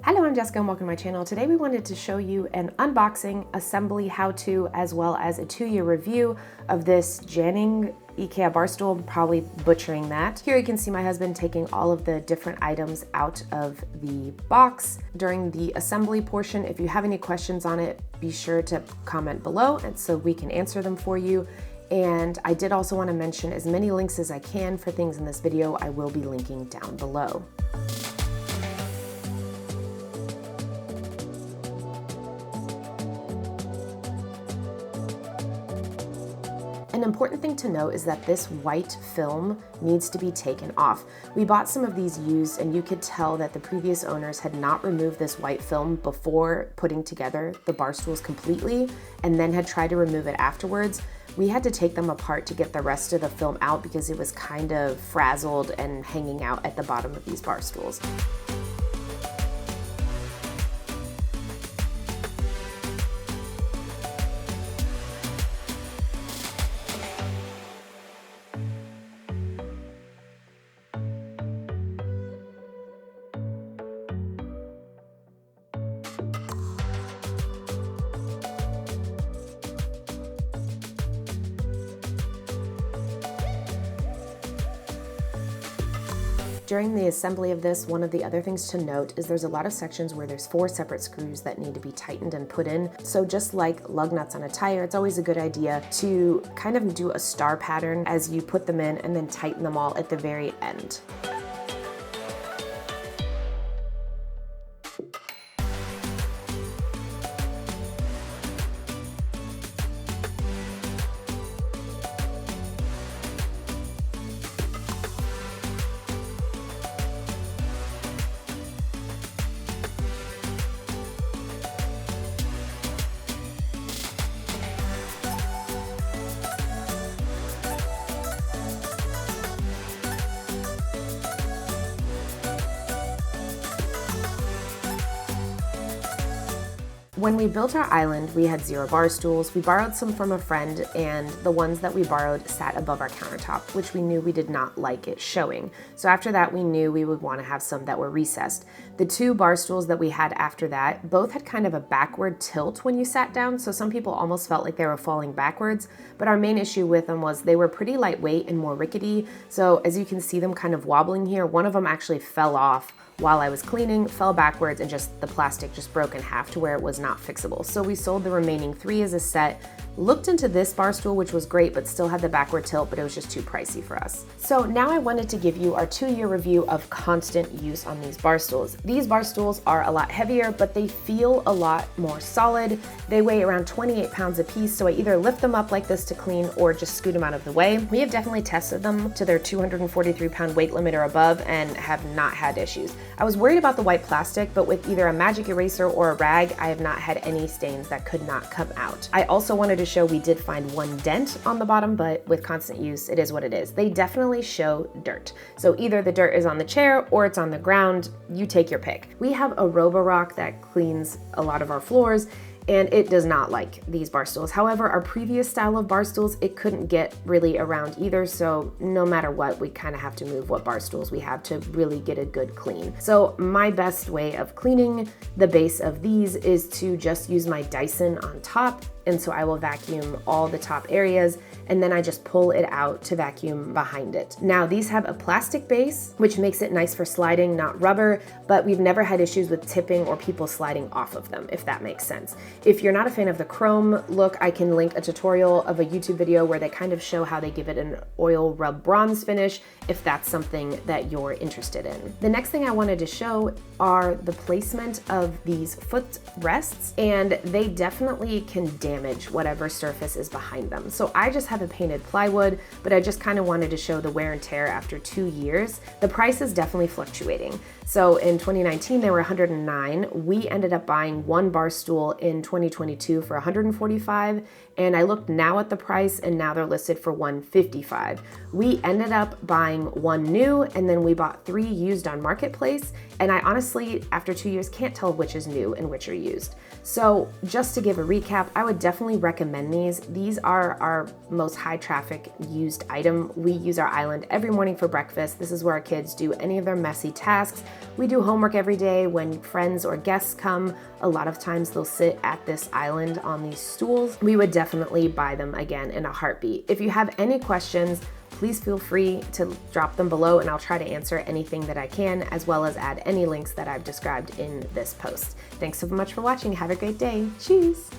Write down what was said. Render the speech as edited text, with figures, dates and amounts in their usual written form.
Hello, I'm Jessica and welcome to my channel. Today we wanted to show you an unboxing, assembly, how-to, as well as a 2-year review of this Janinge IKEA Bar Stool. I'm probably butchering that. Here you can see my husband taking all of the different items out of the box. During the assembly portion, if you have any questions on it, be sure to comment below and so we can answer them for you. And I did also want to mention as many links as I can for things in this video. I will be linking down below. An important thing to note is that this white film needs to be taken off. We bought some of these used and you could tell that the previous owners had not removed this white film before putting together the bar stools completely and then had tried to remove it afterwards. We had to take them apart to get the rest of the film out because it was kind of frazzled and hanging out at the bottom of these bar stools. During the assembly of this, one of the other things to note is there's a lot of sections where there's 4 separate screws that need to be tightened and put in. So just like lug nuts on a tire, it's always a good idea to kind of do a star pattern as you put them in and then tighten them all at the very end. When we built our island, we had 0 bar stools. We borrowed some from a friend, and the ones that we borrowed sat above our countertop, which we knew we did not like it showing. So after that, we knew we would want to have some that were recessed. The 2 bar stools that we had after that both had kind of a backward tilt when you sat down, so some people almost felt like they were falling backwards, but our main issue with them was they were pretty lightweight and more rickety. So as you can see them kind of wobbling here, one of them actually fell off while I was cleaning, fell backwards, and just the plastic just broke in half to where it was not fixable. So we sold the remaining 3 as a set. Looked into this bar stool, which was great, but still had the backward tilt, but it was just too pricey for us. So now I wanted to give you our 2-year review of constant use on these bar stools. These bar stools are a lot heavier, but they feel a lot more solid. They weigh around 28 pounds a piece, so I either lift them up like this to clean or just scoot them out of the way. We have definitely tested them to their 243 pound weight limit or above and have not had issues. I was worried about the white plastic, but with either a magic eraser or a rag, I have not had any stains that could not come out. I also wanted to show we did find 1 dent on the bottom, but with constant use, it is what it is. They definitely show dirt. So either the dirt is on the chair or it's on the ground. You take your pick. We have a Roborock that cleans a lot of our floors, and it does not like these bar stools. However, our previous style of bar stools, it couldn't get really around either, so no matter what, we kind of have to move what bar stools we have to really get a good clean. So my best way of cleaning the base of these is to just use my Dyson on top, and so I will vacuum all the top areas, and then I just pull it out to vacuum behind it. Now these have a plastic base, which makes it nice for sliding, not rubber, but we've never had issues with tipping or people sliding off of them, if that makes sense. If you're not a fan of the chrome look, I can link a tutorial of a YouTube video where they kind of show how they give it an oil rub bronze finish, if that's something that you're interested in. The next thing I wanted to show are the placement of these foot rests, and they definitely can damage whatever surface is behind them. So I just have a painted plywood, but I just kind of wanted to show the wear and tear after 2 years. The price is definitely fluctuating. So in 2019, they were $109. We ended up buying 1 bar stool in 2022 for $145, and I looked now at the price and now they're listed for $155. We ended up buying 1 new, and then we bought 3 used on Marketplace, and I honestly, after 2 years, can't tell which is new and which are used. So just to give a recap, I would definitely recommend these. These are our most high traffic used item. We use our island every morning for breakfast. This is where our kids do any of their messy tasks. We do homework every day. When friends or guests come, a lot of times they'll sit at this island on these stools. We would definitely buy them again in a heartbeat. If you have any questions, please feel free to drop them below and I'll try to answer anything that I can, as well as add any links that I've described in this post. Thanks so much for watching. Have a great day. Cheers!